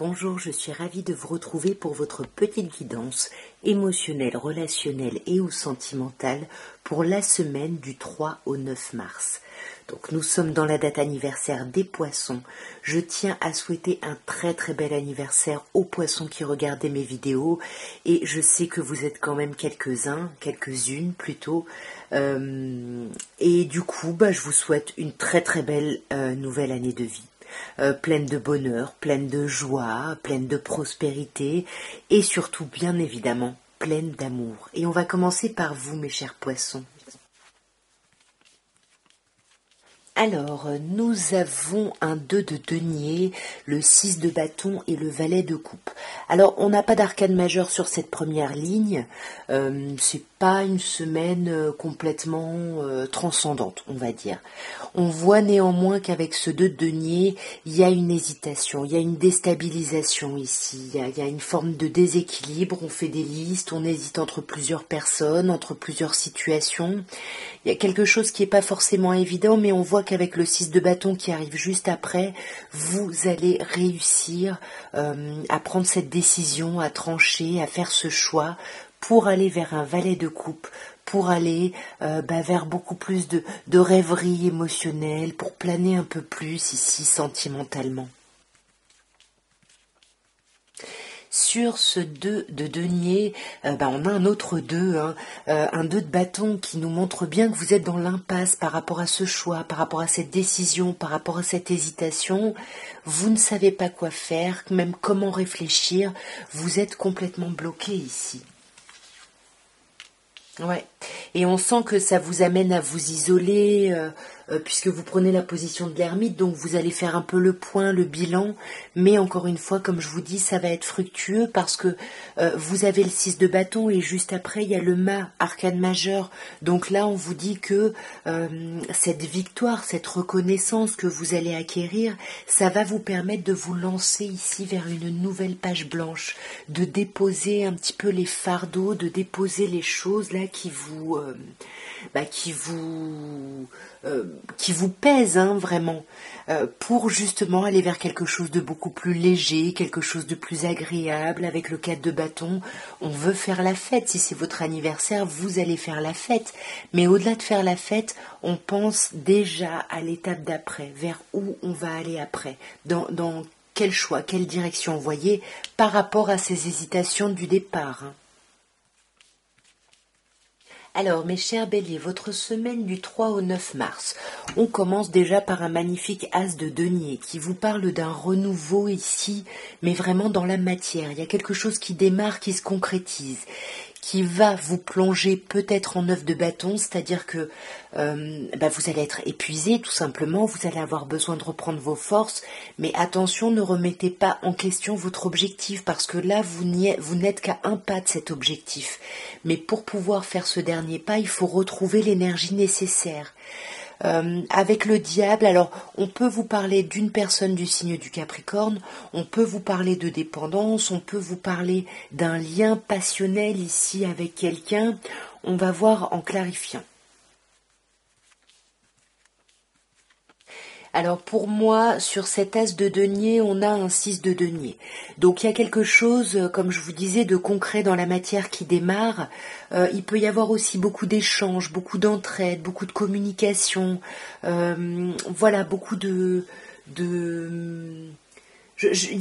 Bonjour, je suis ravie de vous retrouver pour votre petite guidance émotionnelle, relationnelle et ou sentimentale pour la semaine du 3 au 9 mars. Donc nous sommes dans la date anniversaire des poissons. Je tiens à souhaiter un très très bel anniversaire aux poissons qui regardaient mes vidéos et je sais que vous êtes quand même quelques-uns, quelques-unes plutôt. Et du coup, je vous souhaite une très très belle nouvelle année de vie. Pleine de bonheur, pleine de joie, pleine de prospérité et surtout, bien évidemment, pleine d'amour. Et on va commencer par vous, mes chers poissons. Alors, nous avons un 2 de denier, le 6 de bâton et le valet de coupe. Alors, on n'a pas d'arcane majeur sur cette première ligne. C'est pas une semaine complètement transcendante, on va dire. On voit néanmoins qu'avec ce 2 de denier, il y a une hésitation, il y a une déstabilisation ici, il y a une forme de déséquilibre, on fait des listes, on hésite entre plusieurs personnes, entre plusieurs situations. Il y a quelque chose qui n'est pas forcément évident, mais on voit qu'avec le 6 de bâton qui arrive juste après, vous allez réussir à prendre cette décision, à trancher, à faire ce choix pour aller vers un valet de coupe, pour aller vers beaucoup plus de rêverie émotionnelle, pour planer un peu plus ici sentimentalement. Sur ce 2 de denier, on a un autre 2, un 2 de bâton qui nous montre bien que vous êtes dans l'impasse par rapport à ce choix, par rapport à cette décision, par rapport à cette hésitation. Vous ne savez pas quoi faire, même comment réfléchir. Vous êtes complètement bloqué ici. Ouais, et on sent que ça vous amène à vous isoler, puisque vous prenez la position de l'ermite, donc vous allez faire un peu le point, le bilan, mais encore une fois, comme je vous dis, ça va être fructueux parce que vous avez le 6 de bâton et juste après, il y a le mât, arcane majeur. Donc là, on vous dit que cette victoire, cette reconnaissance que vous allez acquérir, ça va vous permettre de vous lancer ici vers une nouvelle page blanche, de déposer un petit peu les fardeaux, de déposer les choses là qui vous pèsent vraiment, pour justement aller vers quelque chose de beaucoup plus léger, quelque chose de plus agréable. Avec le 4 de bâton, on veut faire la fête. Si c'est votre anniversaire, vous allez faire la fête. Mais au-delà de faire la fête, on pense déjà à l'étape d'après, vers où on va aller après, dans quel choix, quelle direction, vous voyez, par rapport à ces hésitations du départ. Alors, mes chers béliers, votre semaine du 3 au 9 mars, on commence déjà par un magnifique as de denier qui vous parle d'un renouveau ici, mais vraiment dans la matière. Il y a quelque chose qui démarre, qui se concrétise, qui va vous plonger peut-être en 9 de bâton, c'est-à-dire que vous allez être épuisé tout simplement, vous allez avoir besoin de reprendre vos forces, mais attention, ne remettez pas en question votre objectif, parce que là, vous n'êtes qu'à un pas de cet objectif. Mais pour pouvoir faire ce dernier pas, il faut retrouver l'énergie nécessaire. Avec le diable, alors on peut vous parler d'une personne du signe du Capricorne, on peut vous parler de dépendance, on peut vous parler d'un lien passionnel ici avec quelqu'un. On va voir en clarifiant. Alors pour moi, sur cet as de denier, on a un 6 de denier. Donc il y a quelque chose, comme je vous disais, de concret dans la matière qui démarre. Il peut y avoir aussi beaucoup d'échanges, beaucoup d'entraide, beaucoup de communication. Beaucoup il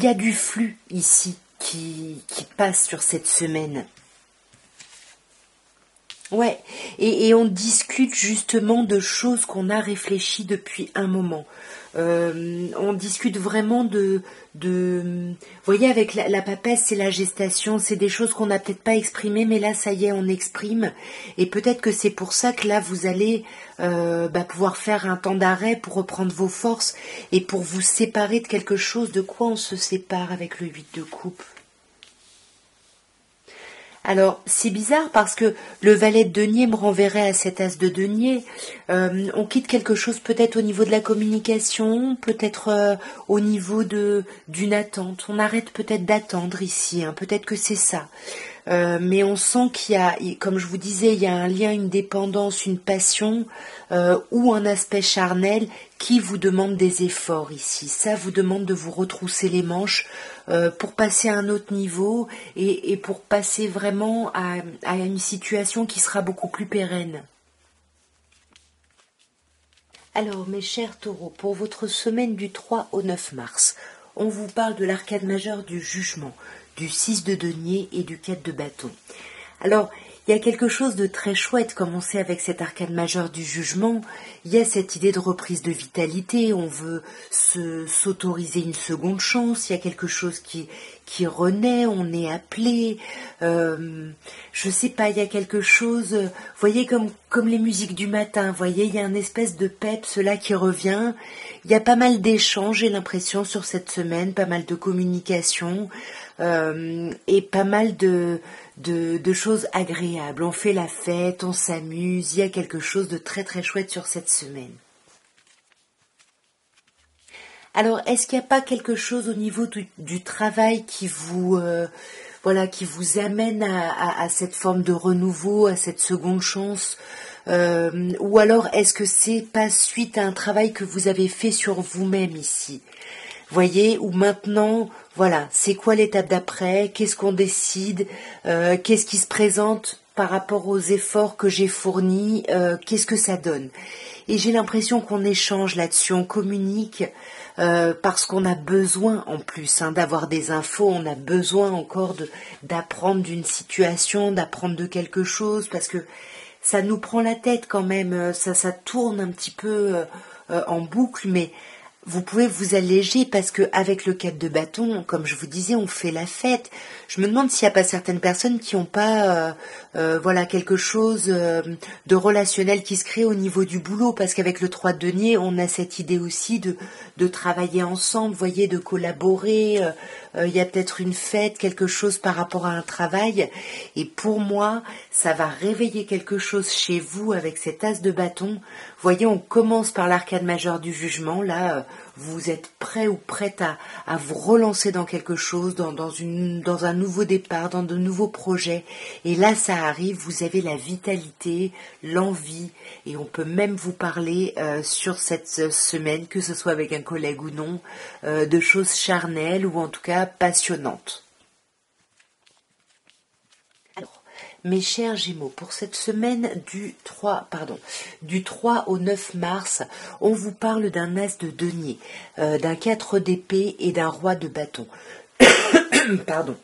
y a du flux ici qui passe sur cette semaine. Ouais, et on discute justement de choses qu'on a réfléchies depuis un moment. On discute vraiment vous voyez, avec la papesse, c'est la gestation, c'est des choses qu'on n'a peut-être pas exprimées, mais là, ça y est, on exprime. Et peut-être que c'est pour ça que là, vous allez pouvoir faire un temps d'arrêt pour reprendre vos forces et pour vous séparer de quelque chose. De quoi on se sépare avec le 8 de coupe? Alors, c'est bizarre parce que le valet de denier me renverrait à cet as de denier. On quitte quelque chose peut-être au niveau de la communication, peut-être au niveau d'une attente. On arrête peut-être d'attendre ici, peut-être que c'est ça. mais on sent qu'il y a, comme je vous disais, il y a un lien, une dépendance, une passion ou un aspect charnel qui vous demande des efforts ici. Ça vous demande de vous retrousser les manches pour passer à un autre niveau et pour passer vraiment à une situation qui sera beaucoup plus pérenne. Alors, mes chers taureaux, pour votre semaine du 3 au 9 mars, on vous parle de l'arcade majeure du jugement, du 6 de denier et du 4 de bâton. Alors, il y a quelque chose de très chouette, comme on sait avec cet arcade majeur du jugement, il y a cette idée de reprise de vitalité, on veut s'autoriser une seconde chance, il y a quelque chose qui renaît, on est appelé, je sais pas, il y a quelque chose, vous voyez comme les musiques du matin, vous voyez, il y a une espèce de peps là qui revient, il y a pas mal d'échanges, j'ai l'impression, sur cette semaine, pas mal de communication, et pas mal de choses agréables. On fait la fête, on s'amuse, il y a quelque chose de très très chouette sur cette semaine. Alors, est-ce qu'il n'y a pas quelque chose au niveau du travail qui vous qui vous amène à cette forme de renouveau, à cette seconde chance, ou alors est-ce que c'est pas suite à un travail que vous avez fait sur vous-même ici? Voyez, ou maintenant, voilà, c'est quoi l'étape d'après, qu'est-ce qu'on décide, qu'est-ce qui se présente par rapport aux efforts que j'ai fournis, qu'est-ce que ça donne. Et j'ai l'impression qu'on échange là-dessus, on communique, parce qu'on a besoin en plus d'avoir des infos, on a besoin encore d'apprendre d'une situation, d'apprendre de quelque chose, parce que ça nous prend la tête quand même, ça tourne un petit peu en boucle, mais vous pouvez vous alléger parce que avec le 4 de bâton, comme je vous disais, on fait la fête. Je me demande s'il n'y a pas certaines personnes qui n'ont pas quelque chose de relationnel qui se crée au niveau du boulot, parce qu'avec le 3 de denier, on a cette idée aussi de travailler ensemble, voyez, de collaborer. Il y a peut-être une fête, quelque chose par rapport à un travail. Et pour moi, ça va réveiller quelque chose chez vous avec cet as de bâton. Voyez, on commence par l'arcade majeure du jugement. Là, vous êtes prêt ou prête à vous relancer dans quelque chose, dans un nouveau départ, dans de nouveaux projets. Et là, ça arrive, vous avez la vitalité, l'envie, et on peut même vous parler sur cette semaine, que ce soit avec un collègue ou non, de choses charnelles ou en tout cas passionnantes. Alors, mes chers Gémeaux, pour cette semaine du 3 au 9 mars, on vous parle d'un as de denier, d'un 4 d'épée et d'un roi de bâton. Pardon.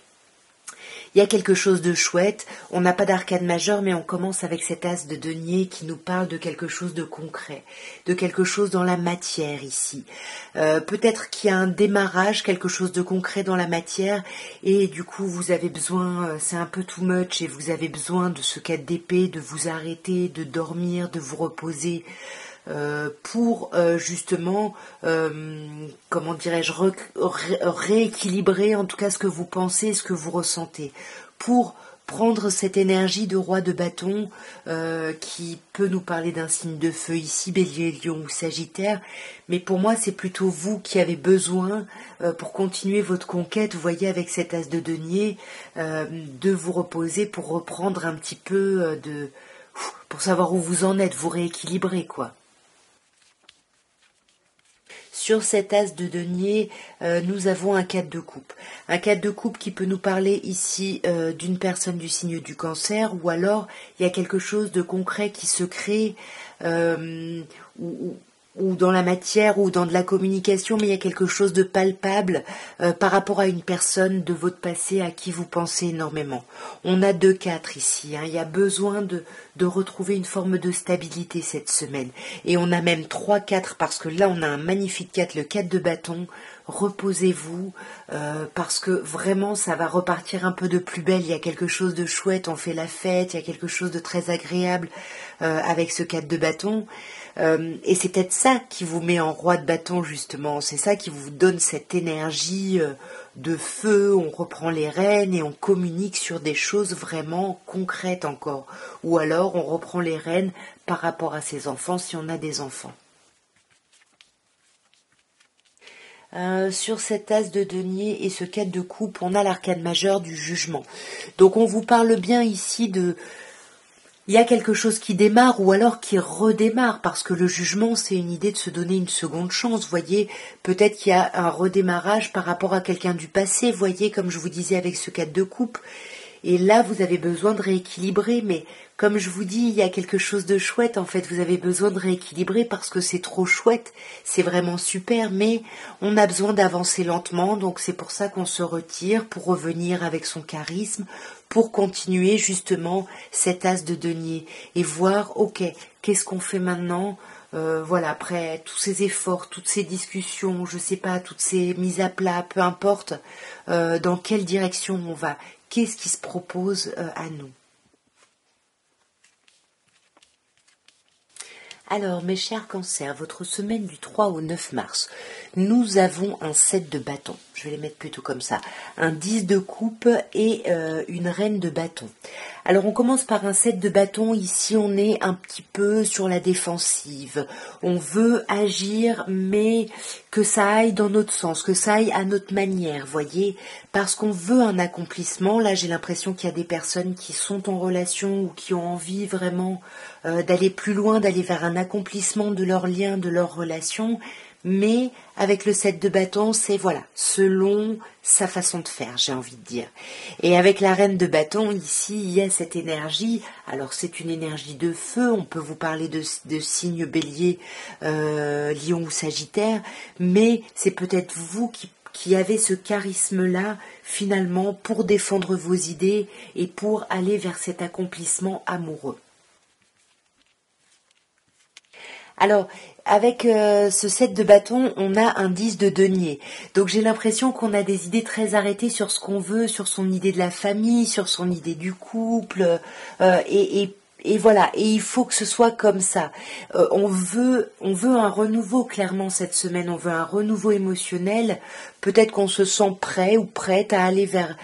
Il y a quelque chose de chouette, on n'a pas d'arcade majeur, mais on commence avec cet as de denier qui nous parle de quelque chose de concret, de quelque chose dans la matière ici. Peut-être qu'il y a un démarrage, quelque chose de concret dans la matière, et du coup vous avez besoin, c'est un peu too much, et vous avez besoin de ce 4 d'épée, de vous arrêter, de dormir, de vous reposer, pour justement, comment dirais-je, rééquilibrer en tout cas ce que vous pensez, ce que vous ressentez, pour prendre cette énergie de roi de bâton qui peut nous parler d'un signe de feu ici, Bélier, Lion ou Sagittaire, mais pour moi c'est plutôt vous qui avez besoin pour continuer votre conquête, vous voyez, avec cet as de denier, de vous reposer pour reprendre un petit peu pour savoir où vous en êtes, vous rééquilibrer quoi. Sur cet as de denier, nous avons un 4 de coupe. Un 4 de coupe qui peut nous parler ici d'une personne du signe du Cancer, ou alors il y a quelque chose de concret qui se crée, ou dans la matière, ou dans de la communication, mais il y a quelque chose de palpable par rapport à une personne de votre passé à qui vous pensez énormément. On a 2-4 ici, il y a besoin de retrouver une forme de stabilité cette semaine. Et on a même 3-4 parce que là on a un magnifique 4, le 4 de bâton. Reposez-vous parce que vraiment ça va repartir un peu de plus belle, il y a quelque chose de chouette, on fait la fête, il y a quelque chose de très agréable avec ce 4 de bâton. Et c'est peut-être ça qui vous met en roi de bâton justement, c'est ça qui vous donne cette énergie de feu, on reprend les rênes et on communique sur des choses vraiment concrètes encore, ou alors on reprend les rênes par rapport à ses enfants si on a des enfants. Sur cet as de denier et ce 4 de coupe, on a l'arcane majeur du jugement. Donc on vous parle bien ici de... Il y a quelque chose qui démarre ou alors qui redémarre, parce que le jugement, c'est une idée de se donner une seconde chance. Voyez, peut-être qu'il y a un redémarrage par rapport à quelqu'un du passé, voyez, comme je vous disais avec ce 4 de coupe. Et là, vous avez besoin de rééquilibrer, mais comme je vous dis, il y a quelque chose de chouette, en fait, vous avez besoin de rééquilibrer parce que c'est trop chouette, c'est vraiment super, mais on a besoin d'avancer lentement, donc c'est pour ça qu'on se retire, pour revenir avec son charisme, pour continuer justement cet as de denier et voir, ok, qu'est-ce qu'on fait maintenant, voilà, après tous ces efforts, toutes ces discussions, je sais pas, toutes ces mises à plat, peu importe, dans quelle direction on va, qu'est-ce qui se propose à nous. Alors, mes chers cancers, votre semaine du 3 au 9 mars, nous avons un 7 de bâton. Je vais les mettre plutôt comme ça. Un 10 de coupe et une reine de bâton. Alors, on commence par un 7 de bâton. Ici, on est un petit peu sur la défensive. On veut agir, mais que ça aille dans notre sens, que ça aille à notre manière, voyez, parce qu'on veut un accomplissement. Là, j'ai l'impression qu'il y a des personnes qui sont en relation ou qui ont envie vraiment d'aller plus loin, d'aller vers un accomplissement de leur lien, de leur relation, mais avec le 7 de bâton, c'est voilà, selon sa façon de faire, j'ai envie de dire. Et avec la reine de bâton, ici, il y a cette énergie, alors c'est une énergie de feu, on peut vous parler de signes bélier, lion ou sagittaire, mais c'est peut-être vous qui avez ce charisme-là, finalement, pour défendre vos idées et pour aller vers cet accomplissement amoureux. Alors, avec ce 7 de bâton, on a un 10 de denier. Donc j'ai l'impression qu'on a des idées très arrêtées sur ce qu'on veut, sur son idée de la famille, sur son idée du couple, et voilà, et il faut que ce soit comme ça. On veut un renouveau clairement cette semaine, on veut un renouveau émotionnel. Peut-être qu'on se sent prêt ou prête à aller vers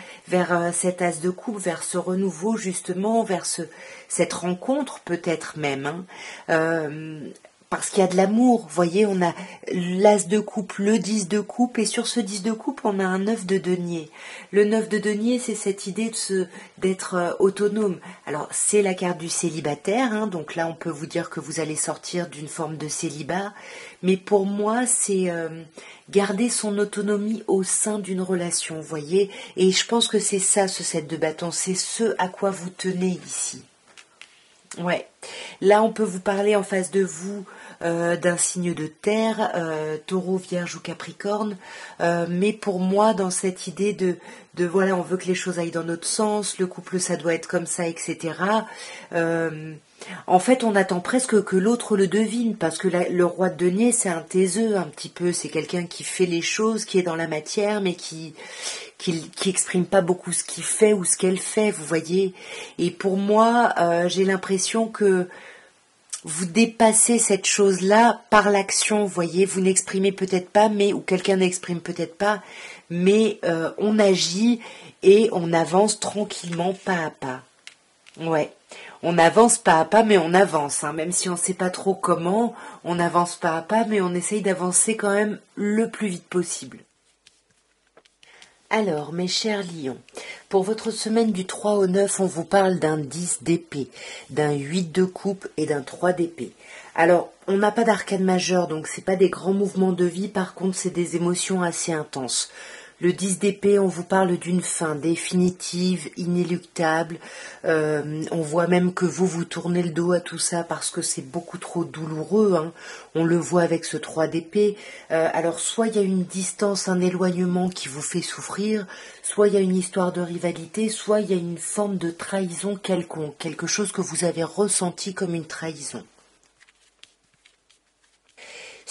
cet as de coupe, vers ce renouveau justement, vers cette rencontre peut-être même. Parce qu'il y a de l'amour, vous voyez, on a l'as de coupe, le 10 de coupe, et sur ce 10 de coupe, on a un 9 de denier. Le 9 de denier, c'est cette idée d'être autonome. Alors, c'est la carte du célibataire, hein, donc là, on peut vous dire que vous allez sortir d'une forme de célibat, mais pour moi, c'est garder son autonomie au sein d'une relation, vous voyez, et je pense que c'est ça, ce 7 de bâton, c'est ce à quoi vous tenez ici. Ouais, là on peut vous parler en face de vous d'un signe de terre, taureau, vierge ou capricorne, mais pour moi dans cette idée de voilà, on veut que les choses aillent dans notre sens, le couple ça doit être comme ça, etc. En fait on attend presque que l'autre le devine, parce que le roi de denier c'est un taiseux un petit peu, c'est quelqu'un qui fait les choses, qui est dans la matière, mais qui exprime pas beaucoup ce qu'il fait ou ce qu'elle fait, vous voyez. Et pour moi, j'ai l'impression que vous dépassez cette chose-là par l'action, vous voyez. Vous n'exprimez peut-être pas, mais ou quelqu'un n'exprime peut-être pas, mais on agit et on avance tranquillement, pas à pas. Ouais. On avance pas à pas, mais on avance, hein. Même si on ne sait pas trop comment, on avance pas à pas, mais on essaye d'avancer quand même le plus vite possible. Alors, mes chers lions, pour votre semaine du 3 au 9, on vous parle d'un 10 d'épée, d'un 8 de coupe et d'un 3 d'épée. Alors, on n'a pas d'arcane majeur, donc c'est pas des grands mouvements de vie, par contre c'est des émotions assez intenses. Le 10 d'épée, on vous parle d'une fin définitive, inéluctable. On voit même que vous tournez le dos à tout ça parce que c'est beaucoup trop douloureux, hein. On le voit avec ce 3 d'épée. Alors, soit il y a une distance, un éloignement qui vous fait souffrir, soit il y a une histoire de rivalité, soit il y a une forme de trahison quelconque, quelque chose que vous avez ressenti comme une trahison.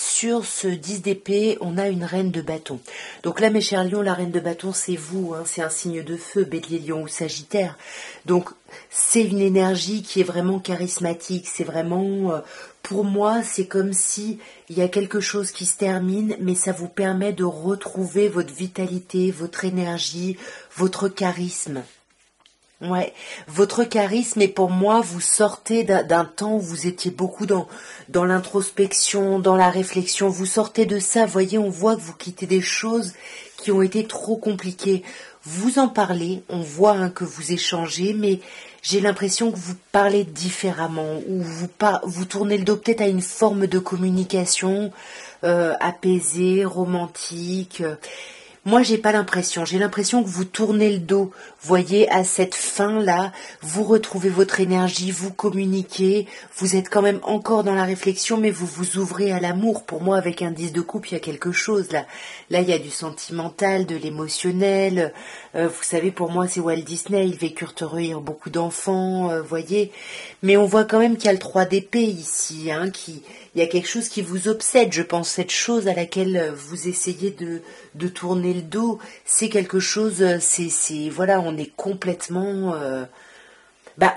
Sur ce 10 d'épée, on a une reine de bâton. Donc là, mes chers lions, la reine de bâton, c'est vous, hein, c'est un signe de feu, bélier, lion ou sagittaire. Donc, c'est une énergie qui est vraiment charismatique. C'est vraiment, pour moi, c'est comme si il y a quelque chose qui se termine, mais ça vous permet de retrouver votre vitalité, votre énergie, votre charisme. Ouais, votre charisme, et pour moi, vous sortez d'un temps où vous étiez beaucoup dans l'introspection, dans la réflexion. Vous sortez de ça, voyez, on voit que vous quittez des choses qui ont été trop compliquées. Vous en parlez, on voit hein, que vous échangez, mais j'ai l'impression que vous parlez différemment, ou vous tournez le dos peut-être à une forme de communication apaisée, romantique. Moi, j'ai pas l'impression. J'ai l'impression que vous tournez le dos, voyez, à cette fin-là. Vous retrouvez votre énergie, vous communiquez. Vous êtes quand même encore dans la réflexion, mais vous vous ouvrez à l'amour. Pour moi, avec un 10 de coupe, il y a quelque chose là. Là, il y a du sentimental, de l'émotionnel. Vous savez, pour moi, c'est Walt Disney. Ils vécurent heureux, et ont beaucoup d'enfants, voyez. Mais on voit quand même qu'il y a le 3 d'épée ici, hein, il y a quelque chose qui vous obsède, je pense, cette chose à laquelle vous essayez de tourner le dos, c'est quelque chose, voilà, on est complètement,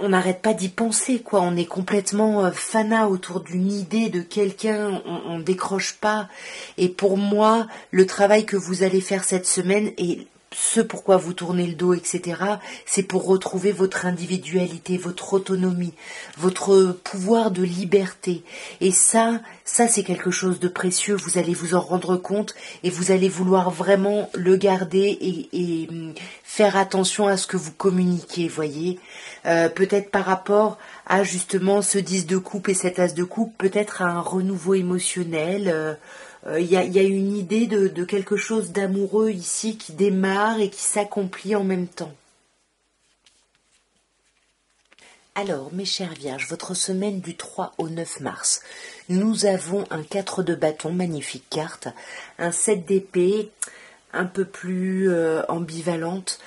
on n'arrête pas d'y penser, quoi, on est complètement fanat autour d'une idée de quelqu'un, on décroche pas, et pour moi, le travail que vous allez faire cette semaine est ce pourquoi vous tournez le dos, etc., c'est pour retrouver votre individualité, votre autonomie, votre pouvoir de liberté. Et ça c'est quelque chose de précieux, vous allez vous en rendre compte et vous allez vouloir vraiment le garder et faire attention à ce que vous communiquez, voyez. Peut-être par rapport à justement ce 10 de coupe et cet as de coupe, peut-être à un renouveau émotionnel, y a une idée de quelque chose d'amoureux ici qui démarre et qui s'accomplit en même temps. Alors, mes chères vierges, votre semaine du 3 au 9 mars, nous avons un 4 de bâton, magnifique carte, un 7 d'épée, un peu plus ambivalente,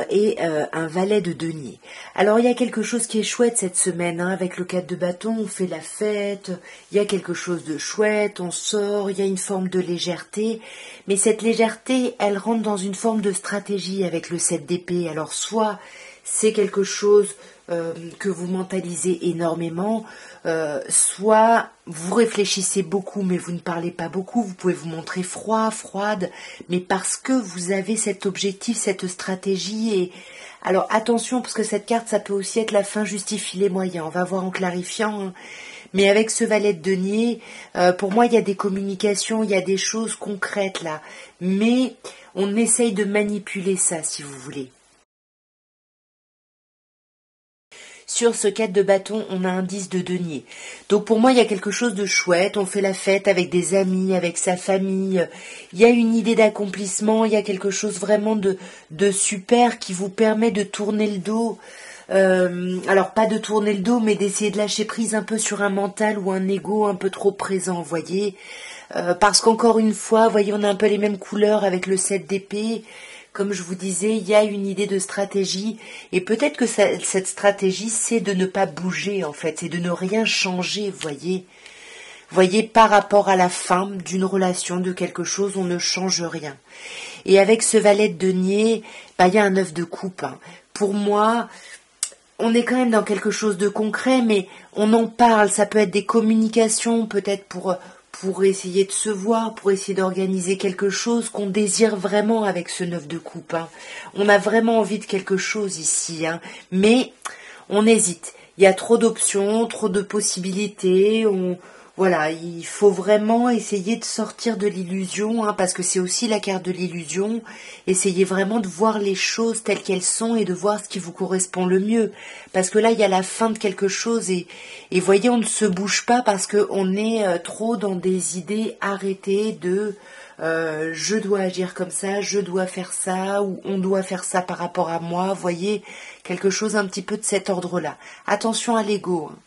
et un valet de denier. Alors il y a quelque chose qui est chouette cette semaine, hein, avec le 4 de bâton, on fait la fête, il y a quelque chose de chouette, on sort, il y a une forme de légèreté, mais cette légèreté, elle rentre dans une forme de stratégie avec le 7 d'épée. Alors soit c'est quelque chose que vous mentalisez énormément, soit vous réfléchissez beaucoup mais vous ne parlez pas beaucoup, vous pouvez vous montrer froid, froide, mais parce que vous avez cet objectif, cette stratégie. Et alors attention, parce que cette carte, ça peut aussi être la fin justifie les moyens, on va voir en clarifiant, hein. Mais avec ce valet de denier, pour moi il y a des communications, il y a des choses concrètes là, mais on essaye de manipuler ça si vous voulez. Sur ce 4 de bâton, on a un 10 de denier. Donc pour moi, il y a quelque chose de chouette. On fait la fête avec des amis, avec sa famille. Il y a une idée d'accomplissement. Il y a quelque chose vraiment de super qui vous permet de tourner le dos. Alors pas de tourner le dos, mais d'essayer de lâcher prise un peu sur un mental ou un ego un peu trop présent, vous voyez. Parce qu'encore une fois, vous voyez, on a un peu les mêmes couleurs avec le 7 d'épée. Comme je vous disais, il y a une idée de stratégie, et peut-être que cette stratégie, c'est de ne pas bouger, en fait, c'est de ne rien changer, voyez. Voyez, par rapport à la fin d'une relation, de quelque chose, on ne change rien. Et avec ce valet de denier, il y a un 9 de coupe, hein. Pour moi, on est quand même dans quelque chose de concret, mais on en parle, ça peut être des communications, peut-être pour essayer de se voir, pour essayer d'organiser quelque chose qu'on désire vraiment avec ce 9 de coupe, hein. On a vraiment envie de quelque chose ici, hein, mais on hésite. Il y a trop d'options, trop de possibilités. Voilà, il faut vraiment essayer de sortir de l'illusion, hein, parce que c'est aussi la carte de l'illusion. Essayez vraiment de voir les choses telles qu'elles sont et de voir ce qui vous correspond le mieux. Parce que là, il y a la fin de quelque chose et voyez, on ne se bouge pas parce qu'on est trop dans des idées arrêtées de je dois agir comme ça, je dois faire ça, ou on doit faire ça par rapport à moi. Voyez, quelque chose un petit peu de cet ordre-là. Attention à l'ego, hein.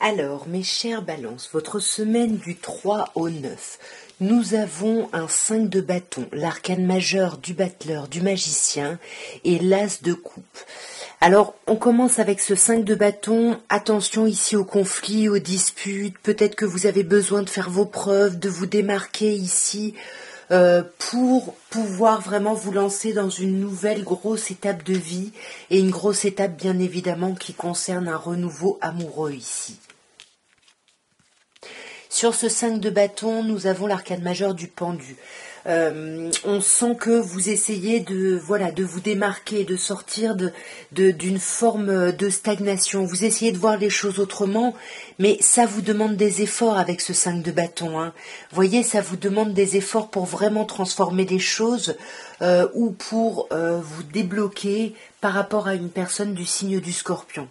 Alors, mes chers balances, votre semaine du 3 au 9, nous avons un 5 de bâton, l'arcane majeur du battleur, du magicien, et l'as de coupe. Alors, on commence avec ce 5 de bâton. Attention ici aux conflits, aux disputes. Peut-être que vous avez besoin de faire vos preuves, de vous démarquer ici, pour pouvoir vraiment vous lancer dans une nouvelle grosse étape de vie, et une grosse étape bien évidemment qui concerne un renouveau amoureux ici. Sur ce 5 de bâton, nous avons l'arcane majeur du pendu. On sent que vous essayez de vous démarquer, de sortir d'une forme de stagnation. Vous essayez de voir les choses autrement, mais ça vous demande des efforts avec ce 5 de bâton. Hein. Voyez, ça vous demande des efforts pour vraiment transformer les choses ou pour vous débloquer par rapport à une personne du signe du Scorpion.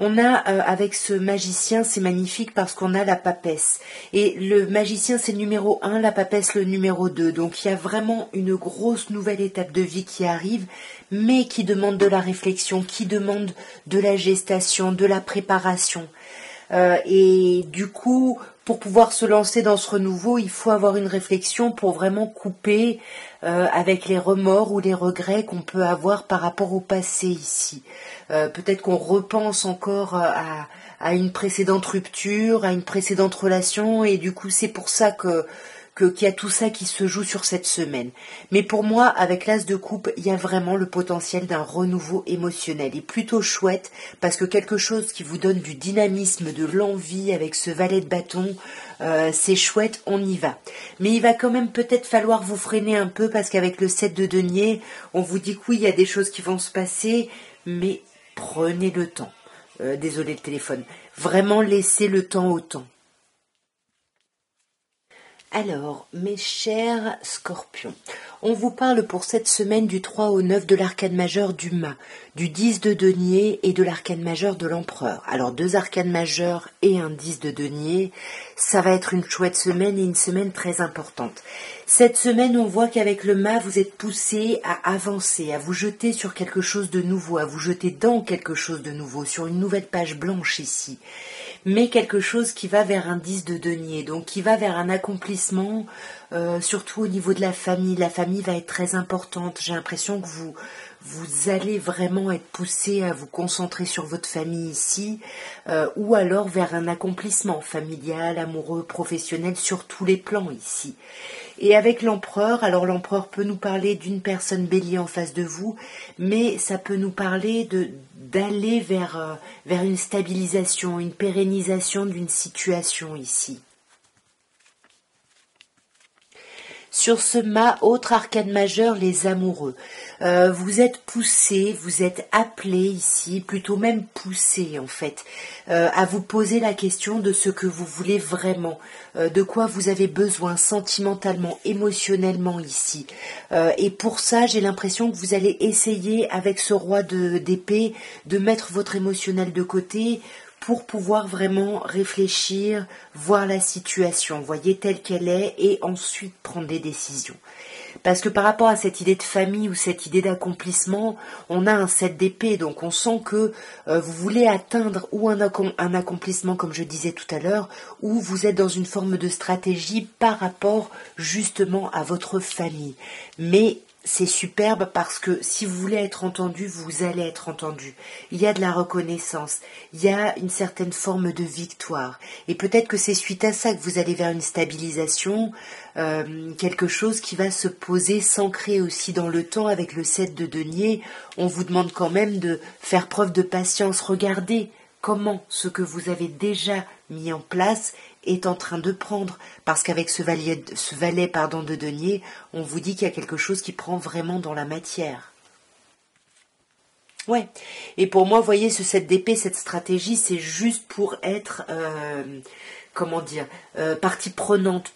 On a avec ce magicien, c'est magnifique parce qu'on a la papesse. Et le magicien, c'est le numéro 1, la papesse le numéro 2. Donc il y a vraiment une grosse nouvelle étape de vie qui arrive, mais qui demande de la réflexion, qui demande de la gestation, de la préparation. Et du coup, pour pouvoir se lancer dans ce renouveau, il faut avoir une réflexion pour vraiment couper avec les remords ou les regrets qu'on peut avoir par rapport au passé ici. Peut-être qu'on repense encore à une précédente rupture, à une précédente relation, et du coup c'est pour ça qu'il y a tout ça qui se joue sur cette semaine. Mais pour moi, avec l'As de coupe, il y a vraiment le potentiel d'un renouveau émotionnel. Et plutôt chouette, parce que quelque chose qui vous donne du dynamisme, de l'envie avec ce valet de bâton, c'est chouette, on y va. Mais il va quand même peut-être falloir vous freiner un peu, parce qu'avec le 7 de denier, on vous dit que oui, il y a des choses qui vont se passer, mais prenez le temps. Désolé le téléphone. Vraiment laissez le temps au temps. Alors, mes chers scorpions, on vous parle pour cette semaine du 3 au 9 de l'arcane majeur du mât, du 10 de denier et de l'arcane majeur de l'empereur. Alors, 2 arcanes majeurs et un 10 de denier, ça va être une chouette semaine et une semaine très importante. Cette semaine, on voit qu'avec le mât, vous êtes poussé à avancer, à vous jeter sur quelque chose de nouveau, à vous jeter dans quelque chose de nouveau, sur une nouvelle page blanche ici. Mais quelque chose qui va vers un 10 de denier, donc qui va vers un accomplissement, surtout au niveau de la famille. La famille va être très importante. J'ai l'impression que vous allez vraiment être poussé à vous concentrer sur votre famille ici, ou alors vers un accomplissement familial, amoureux, professionnel, sur tous les plans ici. Et avec l'empereur, alors l'empereur peut nous parler d'une personne bélier en face de vous, mais ça peut nous parler d'aller vers une stabilisation, une pérennisation d'une situation ici. Sur ce mât, autre arcane majeur, les amoureux. Vous êtes poussés, vous êtes appelés ici, plutôt même poussés en fait, à vous poser la question de ce que vous voulez vraiment, de quoi vous avez besoin sentimentalement, émotionnellement ici. Et pour ça, j'ai l'impression que vous allez essayer avec ce roi d'épée de mettre votre émotionnel de côté, pour pouvoir vraiment réfléchir, voir la situation, voyez, telle qu'elle est, et ensuite prendre des décisions. Parce que par rapport à cette idée de famille ou cette idée d'accomplissement, on a un 7 d'épée, donc on sent que vous voulez atteindre ou un accomplissement, comme je disais tout à l'heure, ou vous êtes dans une forme de stratégie par rapport justement à votre famille. Mais c'est superbe parce que si vous voulez être entendu, vous allez être entendu. Il y a de la reconnaissance, il y a une certaine forme de victoire. Et peut-être que c'est suite à ça que vous allez vers une stabilisation, quelque chose qui va se poser, s'ancrer aussi dans le temps avec le 7 de denier. On vous demande quand même de faire preuve de patience. Regardez comment ce que vous avez déjà mis en place est en train de prendre, parce qu'avec ce valet de denier, on vous dit qu'il y a quelque chose qui prend vraiment dans la matière. Ouais. Et pour moi, vous voyez, ce 7 d'épée, cette stratégie, c'est juste pour être, partie prenante,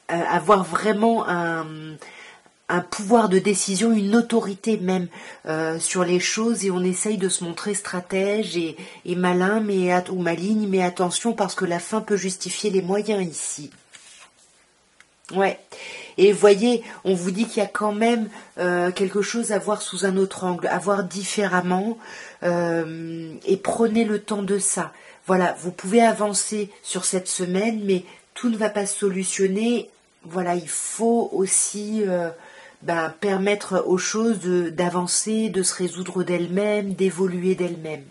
avoir vraiment un pouvoir de décision, une autorité même sur les choses, et on essaye de se montrer stratège et malin ou maligne, mais attention parce que la fin peut justifier les moyens ici. Ouais. Et voyez, on vous dit qu'il y a quand même quelque chose à voir sous un autre angle, à voir différemment, et prenez le temps de ça. Voilà, vous pouvez avancer sur cette semaine, mais tout ne va pas se solutionner. Voilà, il faut aussi permettre aux choses d'avancer, de se résoudre d'elles-mêmes, d'évoluer d'elles-mêmes.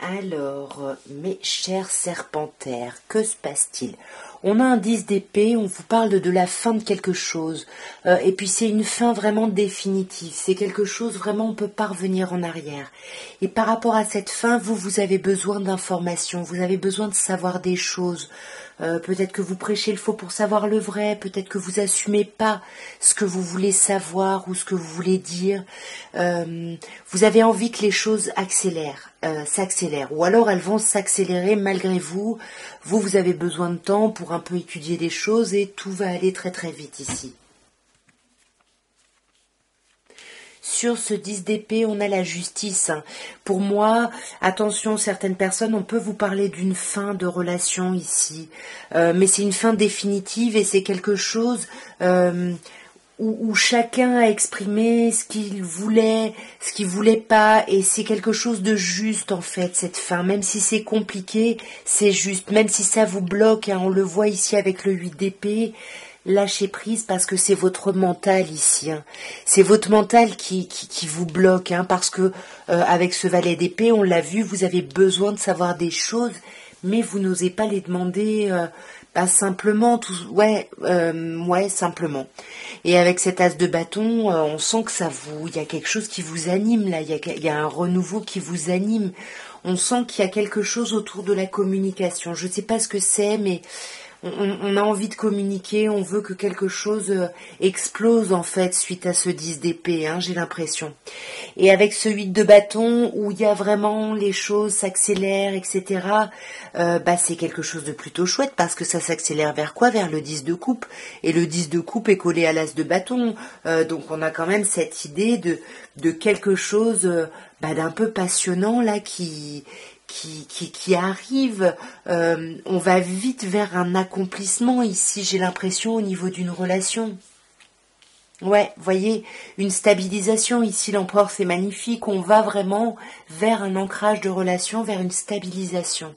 Alors, mes chers serpentaires, que se passe-t-il? On a un 10 d'épée, on vous parle de la fin de quelque chose, et puis c'est une fin vraiment définitive, c'est quelque chose vraiment on ne peut pas revenir en arrière. Et par rapport à cette fin, vous avez besoin d'informations, vous avez besoin de savoir des choses, peut-être que vous prêchez le faux pour savoir le vrai, peut-être que vous assumez pas ce que vous voulez savoir ou ce que vous voulez dire. Vous avez envie que les choses s'accélèrent, ou alors elles vont s'accélérer malgré vous. Vous avez besoin de temps pour un peu étudier des choses et tout va aller très très vite ici. Sur ce 10 d'épée, on a la justice. Pour moi, attention, certaines personnes, on peut vous parler d'une fin de relation ici. Mais c'est une fin définitive et c'est quelque chose où chacun a exprimé ce qu'il voulait pas. Et c'est quelque chose de juste, en fait, cette fin. Même si c'est compliqué, c'est juste. Même si ça vous bloque, hein, on le voit ici avec le 8 d'épée. Lâchez prise parce que c'est votre mental ici. Hein. C'est votre mental qui vous bloque. Hein, parce que avec ce valet d'épée, on l'a vu, vous avez besoin de savoir des choses, mais vous n'osez pas les demander simplement. Simplement. Et avec cet as de bâton, on sent que il y a quelque chose qui vous anime là. Il y a un renouveau qui vous anime. On sent qu'il y a quelque chose autour de la communication. Je ne sais pas ce que c'est, mais on a envie de communiquer, on veut que quelque chose explose en fait suite à ce 10 d'épée, hein, j'ai l'impression. Et avec ce 8 de bâton où il y a vraiment les choses s'accélèrent, etc. C'est quelque chose de plutôt chouette parce que ça s'accélère vers quoi? Vers le 10 de coupe. Et le 10 de coupe est collé à l'as de bâton. Donc on a quand même cette idée de quelque chose d'un peu passionnant là qui arrive, on va vite vers un accomplissement ici, j'ai l'impression, au niveau d'une relation. Ouais, voyez, une stabilisation ici, l'empereur c'est magnifique, on va vraiment vers un ancrage de relation, vers une stabilisation.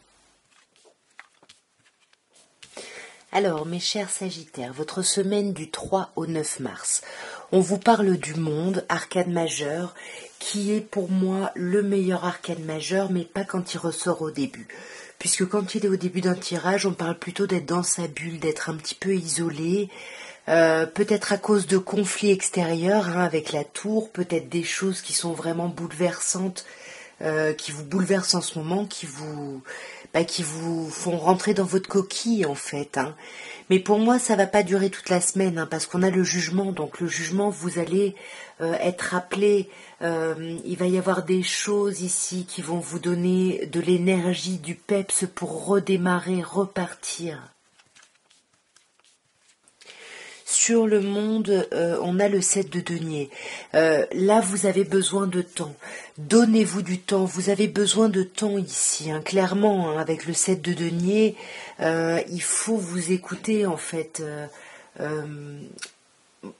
Alors, mes chers Sagittaires, votre semaine du 3 au 9 mars, on vous parle du monde, arcane majeur, qui est pour moi le meilleur arcane majeur, mais pas quand il ressort au début. Puisque quand il est au début d'un tirage, on parle plutôt d'être dans sa bulle, d'être un petit peu isolé, peut-être à cause de conflits extérieurs avec la tour, peut-être des choses qui sont vraiment bouleversantes, qui vous bouleversent en ce moment, qui vous font rentrer dans votre coquille en fait. Hein. Mais pour moi, ça va pas durer toute la semaine, parce qu'on a le jugement. Donc le jugement, vous allez être appelé. Il va y avoir des choses ici qui vont vous donner de l'énergie, du peps pour redémarrer, repartir. Sur le monde, on a le 7 de denier. Là, vous avez besoin de temps. Donnez-vous du temps. Vous avez besoin de temps ici. Clairement, avec le 7 de denier, il faut vous écouter en fait.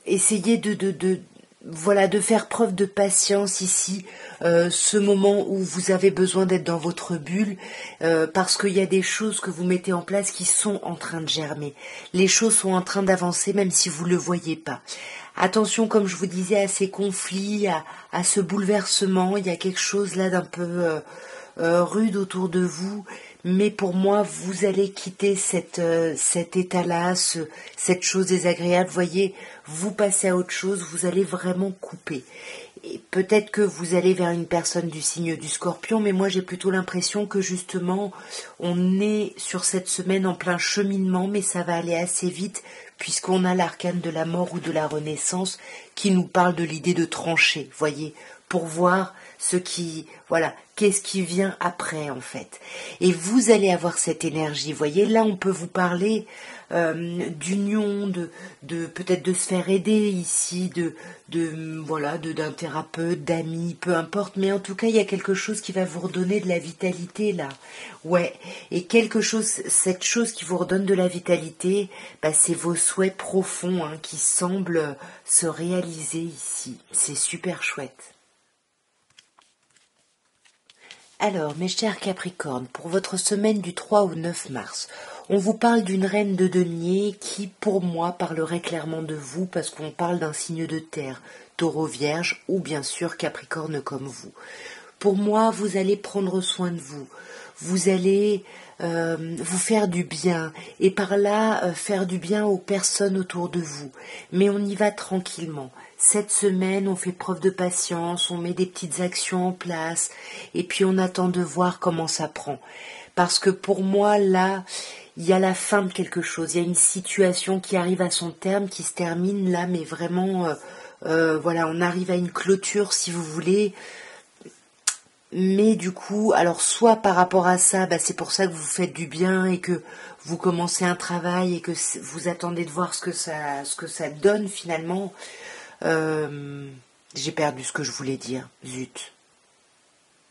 Essayez de faire preuve de patience ici, ce moment où vous avez besoin d'être dans votre bulle, parce qu'il y a des choses que vous mettez en place qui sont en train de germer. Les choses sont en train d'avancer même si vous ne le voyez pas. Attention, comme je vous disais, à ces conflits, à ce bouleversement, il y a quelque chose là d'un peu rude autour de vous. Mais pour moi, vous allez quitter cet état-là, cette chose désagréable. Voyez, vous passez à autre chose, vous allez vraiment couper. Et peut-être que vous allez vers une personne du signe du Scorpion, mais moi j'ai plutôt l'impression que justement, on est sur cette semaine en plein cheminement, mais ça va aller assez vite, puisqu'on a l'arcane de la mort ou de la renaissance qui nous parle de l'idée de trancher, voyez, pour voir qu'est-ce qui vient après en fait. Et vous allez avoir cette énergie, voyez, là on peut vous parler d'union, de peut-être de se faire aider ici, d'un thérapeute, d'amis, peu importe, mais en tout cas il y a quelque chose qui va vous redonner de la vitalité là. Ouais, et cette chose qui vous redonne de la vitalité, c'est vos souhaits profonds qui semblent se réaliser ici. C'est super chouette. Alors, mes chers Capricornes, pour votre semaine du 3 au 9 mars, on vous parle d'une reine de denier qui, pour moi, parlerait clairement de vous parce qu'on parle d'un signe de terre, Taureau Vierge ou bien sûr Capricorne comme vous. Pour moi, vous allez prendre soin de vous. Vous allez vous faire du bien et par là faire du bien aux personnes autour de vous. Mais on y va tranquillement. Cette semaine, on fait preuve de patience, on met des petites actions en place et puis on attend de voir comment ça prend. Parce que pour moi, là, il y a la fin de quelque chose, il y a une situation qui arrive à son terme, qui se termine là, mais vraiment, voilà, on arrive à une clôture si vous voulez. Mais du coup, alors soit par rapport à ça, c'est pour ça que vous faites du bien et que vous commencez un travail et que vous attendez de voir ce que ça donne finalement. J'ai perdu ce que je voulais dire, zut.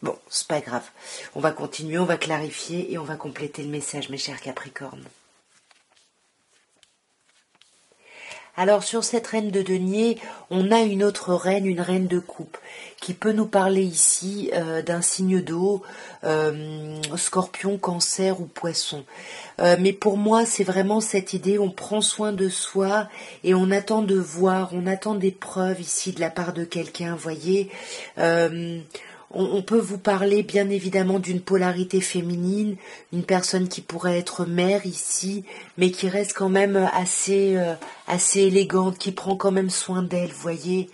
Bon, c'est pas grave. On va continuer, on va clarifier et on va compléter le message, mes chers Capricornes. Alors sur cette reine de denier, on a une autre reine, une reine de coupe, qui peut nous parler ici d'un signe d'eau, scorpion, cancer ou poisson. Mais pour moi, c'est vraiment cette idée, on prend soin de soi et on attend de voir, on attend des preuves ici de la part de quelqu'un, voyez. On peut vous parler bien évidemment d'une polarité féminine, une personne qui pourrait être mère ici, mais qui reste quand même assez élégante, qui prend quand même soin d'elle, voyez.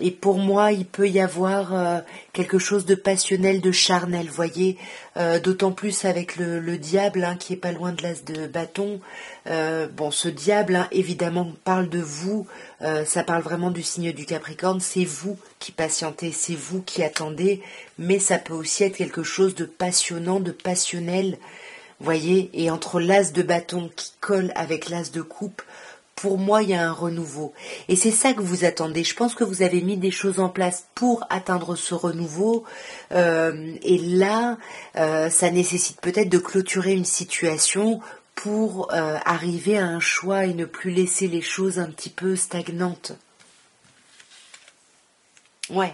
Et pour moi, il peut y avoir quelque chose de passionnel, de charnel, voyez, d'autant plus avec le diable qui est pas loin de l'as de bâton. Bon, ce diable, évidemment, parle de vous, ça parle vraiment du signe du Capricorne, c'est vous qui patientez, c'est vous qui attendez, mais ça peut aussi être quelque chose de passionnant, de passionnel, voyez, et entre l'as de bâton qui colle avec l'as de coupe, pour moi, il y a un renouveau. Et c'est ça que vous attendez. Je pense que vous avez mis des choses en place pour atteindre ce renouveau. Et là, ça nécessite peut-être de clôturer une situation pour arriver à un choix et ne plus laisser les choses un petit peu stagnantes. Ouais.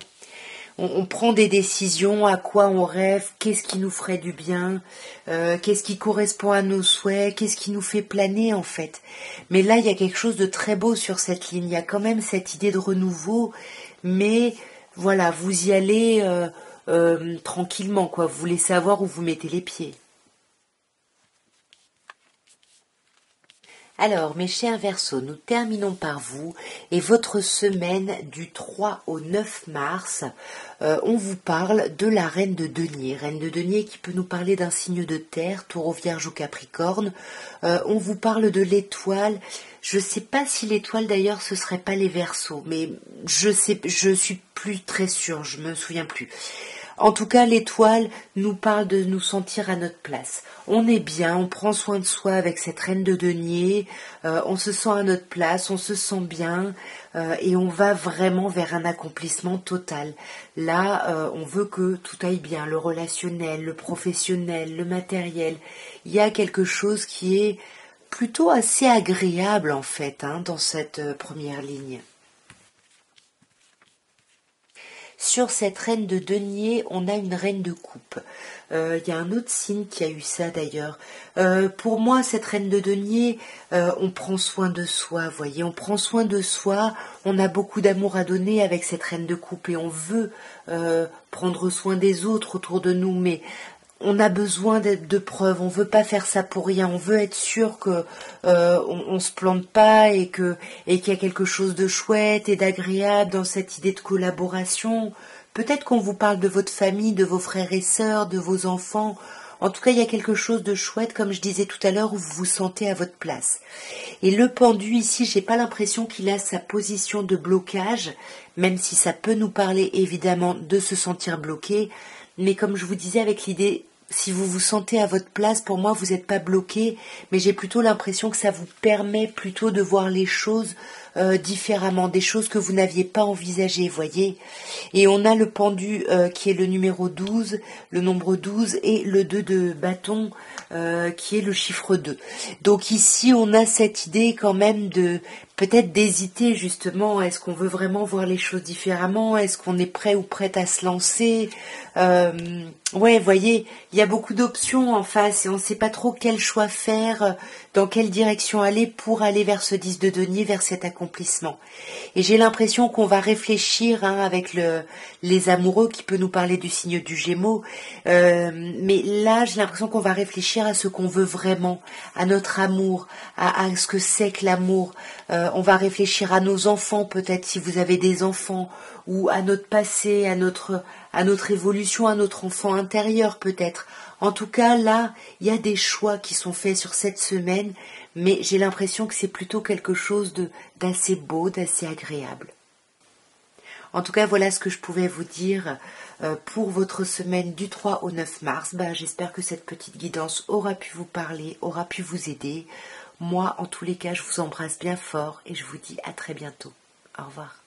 On prend des décisions, à quoi on rêve, qu'est-ce qui nous ferait du bien, qu'est-ce qui correspond à nos souhaits, qu'est-ce qui nous fait planer en fait. Mais là, il y a quelque chose de très beau sur cette ligne, il y a quand même cette idée de renouveau, mais voilà, vous y allez tranquillement, quoi. Vous voulez savoir où vous mettez les pieds. Alors, mes chers Verseaux, nous terminons par vous et votre semaine du 3 au 9 mars, on vous parle de la reine de denier. Reine de denier qui peut nous parler d'un signe de terre, Taureau, Vierge ou Capricorne. On vous parle de l'étoile. Je ne sais pas si l'étoile d'ailleurs ce serait pas les Verseaux, mais je suis plus très sûre, je me souviens plus. En tout cas, l'étoile nous parle de nous sentir à notre place. On est bien, on prend soin de soi avec cette reine de denier, on se sent à notre place, on se sent bien et on va vraiment vers un accomplissement total. Là, on veut que tout aille bien, le relationnel, le professionnel, le matériel. Il y a quelque chose qui est plutôt assez agréable en fait dans cette première ligne. Sur cette reine de denier, on a une reine de coupe. Il y a un autre signe qui a eu ça d'ailleurs. Pour moi, cette reine de denier, on prend soin de soi, voyez, on prend soin de soi, on a beaucoup d'amour à donner avec cette reine de coupe et on veut prendre soin des autres autour de nous, mais on a besoin de preuves, on veut pas faire ça pour rien, on veut être sûr que on se plante pas et qu'il y a quelque chose de chouette et d'agréable dans cette idée de collaboration. Peut-être qu'on vous parle de votre famille, de vos frères et sœurs, de vos enfants. En tout cas, il y a quelque chose de chouette, comme je disais tout à l'heure, où vous vous sentez à votre place. Et le pendu ici, j'ai pas l'impression qu'il a sa position de blocage, même si ça peut nous parler évidemment de se sentir bloqué. Mais comme je vous disais avec l'idée, si vous vous sentez à votre place, pour moi, vous n'êtes pas bloqué, mais j'ai plutôt l'impression que ça vous permet plutôt de voir les choses différemment, des choses que vous n'aviez pas envisagées, voyez. Et on a le pendu qui est le numéro 12, le nombre 12, et le 2 de bâton qui est le chiffre 2. Donc ici, on a cette idée quand même de peut-être d'hésiter justement, est-ce qu'on veut vraiment voir les choses différemment, est-ce qu'on est prêt ou prête à se lancer, ouais, voyez, il y a beaucoup d'options en face et on ne sait pas trop quel choix faire, dans quelle direction aller pour aller vers ce 10 de denier, vers cet accomplissement. Et j'ai l'impression qu'on va réfléchir avec les amoureux qui peut nous parler du signe du Gémeaux, mais là j'ai l'impression qu'on va réfléchir à ce qu'on veut vraiment, à notre amour, à ce que c'est que l'amour. On va réfléchir à nos enfants peut-être si vous avez des enfants, ou à notre passé, à notre évolution, à notre enfant intérieur peut-être. En tout cas, là, il y a des choix qui sont faits sur cette semaine, mais j'ai l'impression que c'est plutôt quelque chose d'assez beau, d'assez agréable. En tout cas, voilà ce que je pouvais vous dire pour votre semaine du 3 au 9 mars. J'espère que cette petite guidance aura pu vous parler, aura pu vous aider. Moi, en tous les cas, je vous embrasse bien fort et je vous dis à très bientôt. Au revoir.